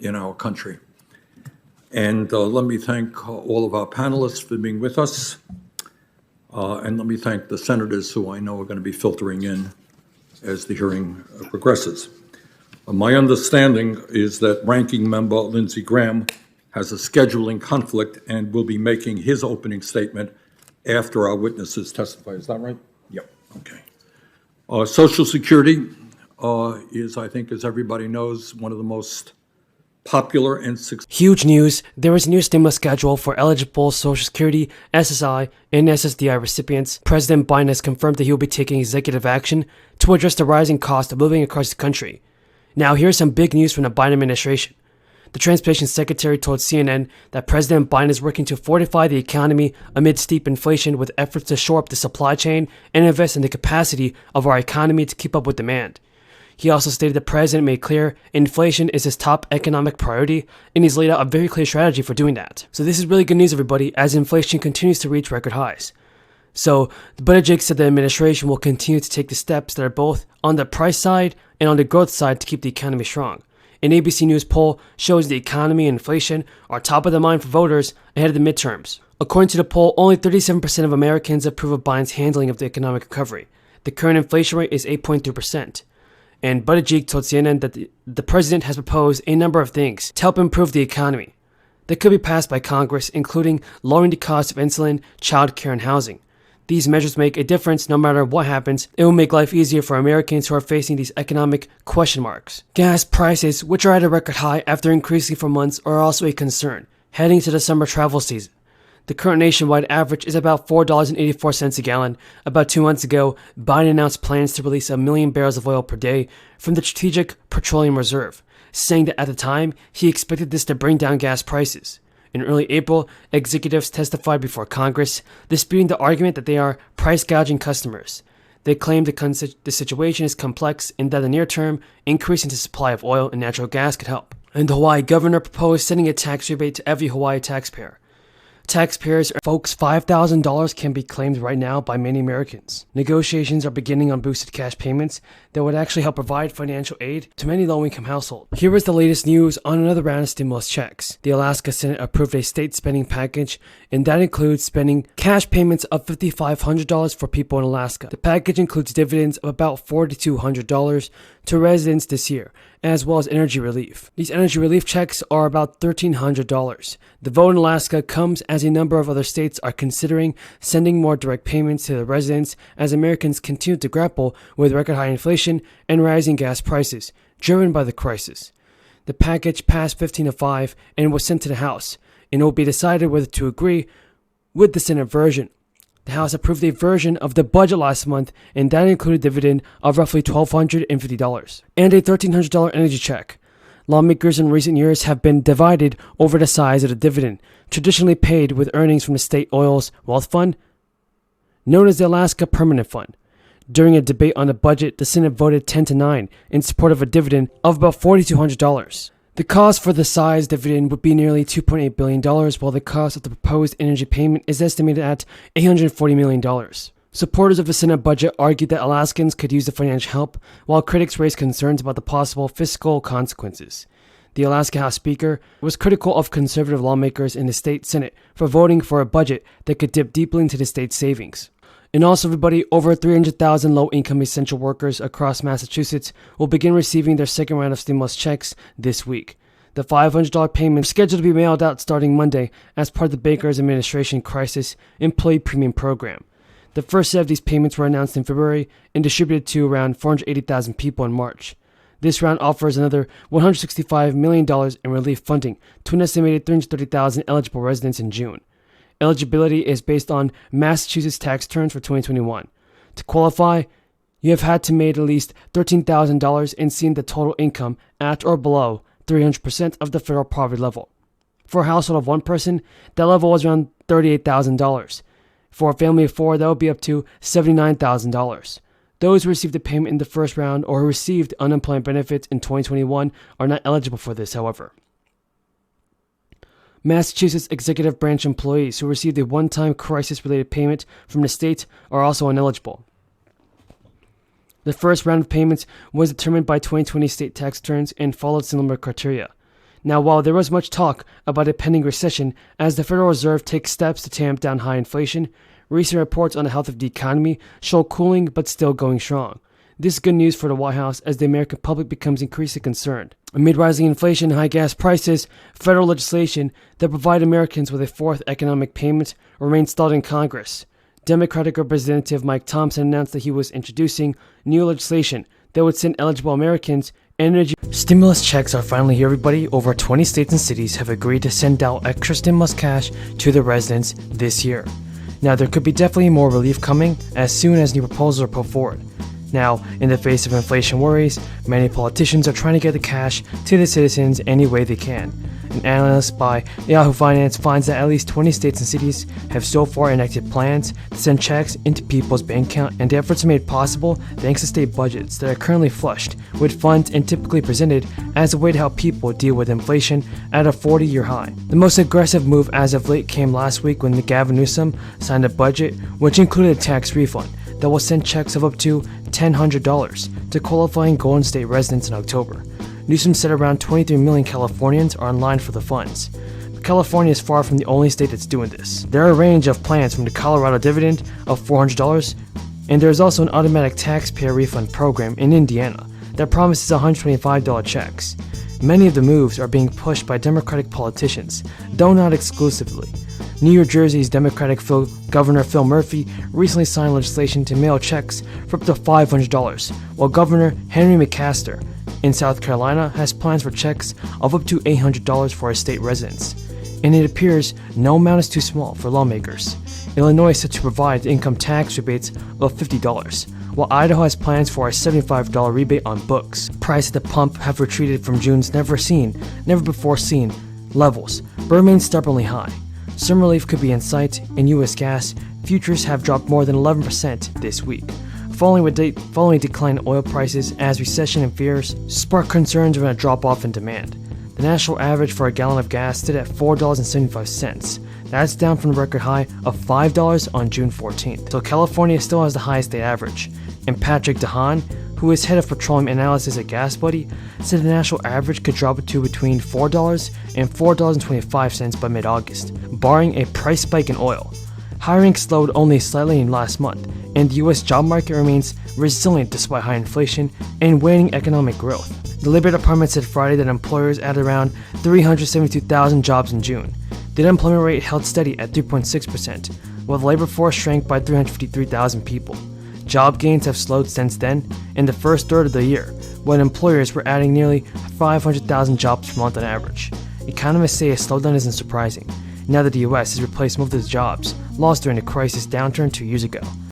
in our country. And let me thank all of our panelists for being with us. And let me thank the senators who I know are going to be filtering in as the hearing progresses. My understanding is that Ranking Member Lindsey Graham has a scheduling conflict and will be making his opening statement after our witnesses testify. Is that right? Yep. Okay. Social Security is, I think, as everybody knows, one of the most popular and successful. Huge news. There is a new stimulus schedule for eligible Social Security, SSI, and SSDI recipients. President Biden has confirmed that he will be taking executive action to address the rising cost of living across the country. Now, here's some big news from the Biden administration. The Transportation Secretary told CNN that President Biden is working to fortify the economy amid steep inflation with efforts to shore up the supply chain and invest in the capacity of our economy to keep up with demand. He also stated the president made clear inflation is his top economic priority, and he's laid out a very clear strategy for doing that. So this is really good news, everybody, as inflation continues to reach record highs. So Buttigieg said the administration will continue to take the steps that are both on the price side and on the growth side to keep the economy strong. An ABC News poll shows the economy and inflation are top of the mind for voters ahead of the midterms. According to the poll, only 37% of Americans approve of Biden's handling of the economic recovery. The current inflation rate is 8.2%. And Buttigieg told CNN that the president has proposed a number of things to help improve the economy that could be passed by Congress, including lowering the cost of insulin, childcare, and housing. These measures make a difference no matter what happens. It will make life easier for Americans who are facing these economic question marks. Gas prices, which are at a record high after increasing for months, are also a concern heading to the summer travel season. The current nationwide average is about $4.84 a gallon. About 2 months ago, Biden announced plans to release 1 million barrels of oil per day from the Strategic Petroleum Reserve, saying that at the time, he expected this to bring down gas prices. In early April, executives testified before Congress, disputing the argument that they are price gouging customers. They claimed the situation is complex and that the near-term increase in the supply of oil and natural gas could help. And the Hawaii governor proposed sending a tax rebate to every Hawaii taxpayer. Taxpayers, folks, $5,000 can be claimed right now by many Americans. Negotiations are beginning on boosted cash payments that would actually help provide financial aid to many low-income households. Here is the latest news on another round of stimulus checks. The Alaska Senate approved a state spending package, and that includes spending cash payments of $5,500 for people in Alaska. The package includes dividends of about $4,200 to residents this year, as well as energy relief. These energy relief checks are about $1,300. The vote in Alaska comes as a number of other states are considering sending more direct payments to the residents as Americans continue to grapple with record high inflation and rising gas prices, driven by the crisis. The package passed 15-5 and was sent to the House, and it will be decided whether to agree with the Senate version. The House approved a version of the budget last month, and that included a dividend of roughly $1,250 and a $1,300 energy check. Lawmakers in recent years have been divided over the size of the dividend, traditionally paid with earnings from the state oil's wealth fund, known as the Alaska Permanent Fund. During a debate on the budget, the Senate voted 10-9 in support of a dividend of about $4,200. The cost for the size dividend would be nearly $2.8 billion, while the cost of the proposed energy payment is estimated at $840 million. Supporters of the Senate budget argued that Alaskans could use the financial help, while critics raised concerns about the possible fiscal consequences. The Alaska House Speaker was critical of conservative lawmakers in the state Senate for voting for a budget that could dip deeply into the state's savings. And also, everybody, over 300,000 low-income essential workers across Massachusetts will begin receiving their second round of stimulus checks this week. The $500 payment is scheduled to be mailed out starting Monday as part of the Baker's administration crisis employee premium program. The first set of these payments were announced in February and distributed to around 480,000 people in March. This round offers another $165 million in relief funding to an estimated 330,000 eligible residents in June. Eligibility is based on Massachusetts tax returns for 2021. To qualify, you have had to make at least $13,000 and seen the total income at or below 300% of the federal poverty level. For a household of one person, that level was around $38,000. For a family of four, that would be up to $79,000. Those who received the payment in the first round or who received unemployment benefits in 2021 are not eligible for this, however. Massachusetts executive branch employees who received a one-time crisis-related payment from the state are also ineligible. The first round of payments was determined by 2020 state tax returns and followed similar criteria. Now, while there was much talk about a pending recession as the Federal Reserve takes steps to tamp down high inflation, recent reports on the health of the economy show cooling but still going strong. This is good news for the White House as the American public becomes increasingly concerned. Amid rising inflation and high gas prices, federal legislation that provide Americans with a fourth economic payment remains stalled in Congress. Democratic Representative Mike Thompson announced that he was introducing new legislation that would send eligible Americans energy stimulus checks are finally here, everybody. Over 20 states and cities have agreed to send out extra stimulus cash to their residents this year. Now, there could be definitely more relief coming as soon as new proposals are put forward. Now, in the face of inflation worries, many politicians are trying to get the cash to the citizens any way they can. An analyst by Yahoo Finance finds that at least 20 states and cities have so far enacted plans to send checks into people's bank account, and the efforts are made possible thanks to state budgets that are currently flushed with funds and typically presented as a way to help people deal with inflation at a 40-year high. The most aggressive move as of late came last week when Gavin Newsom signed a budget which included a tax refund that will send checks of up to $1,000 to qualifying Golden State residents in October. Newsom said around 23 million Californians are in line for the funds. But California is far from the only state that's doing this. There are a range of plans from the Colorado dividend of $400, and there is also an automatic taxpayer refund program in Indiana that promises $125 checks. Many of the moves are being pushed by Democratic politicians, though not exclusively. New Jersey's Democratic Governor Phil Murphy recently signed legislation to mail checks for up to $500, while Governor Henry McMaster in South Carolina has plans for checks of up to $800 for his state residents. And it appears no amount is too small for lawmakers. Illinois is set to provide income tax rebates of $50, while Idaho has plans for a $75 rebate on books. Prices at the pump have retreated from June's never before seen levels, but remain stubbornly high. Some relief could be in sight. In U.S. gas, futures have dropped more than 11% this week, following a decline in oil prices as recession and fears spark concerns around a drop-off in demand. The national average for a gallon of gas stood at $4.75. That's down from the record high of $5 on June 14th. So California still has the highest state average. And Patrick DeHaan, who is head of petroleum analysis at GasBuddy, said the national average could drop to between $4 and $4.25 by mid-August, barring a price spike in oil. Hiring slowed only slightly in last month, and the U.S. job market remains resilient despite high inflation and waning economic growth. The Labor Department said Friday that employers added around 372,000 jobs in June. The unemployment rate held steady at 3.6%, while the labor force shrank by 353,000 people. Job gains have slowed since then in the first third of the year, when employers were adding nearly 500,000 jobs per month on average. Economists say a slowdown isn't surprising, now that the U.S. has replaced most of the jobs lost during the crisis downturn 2 years ago.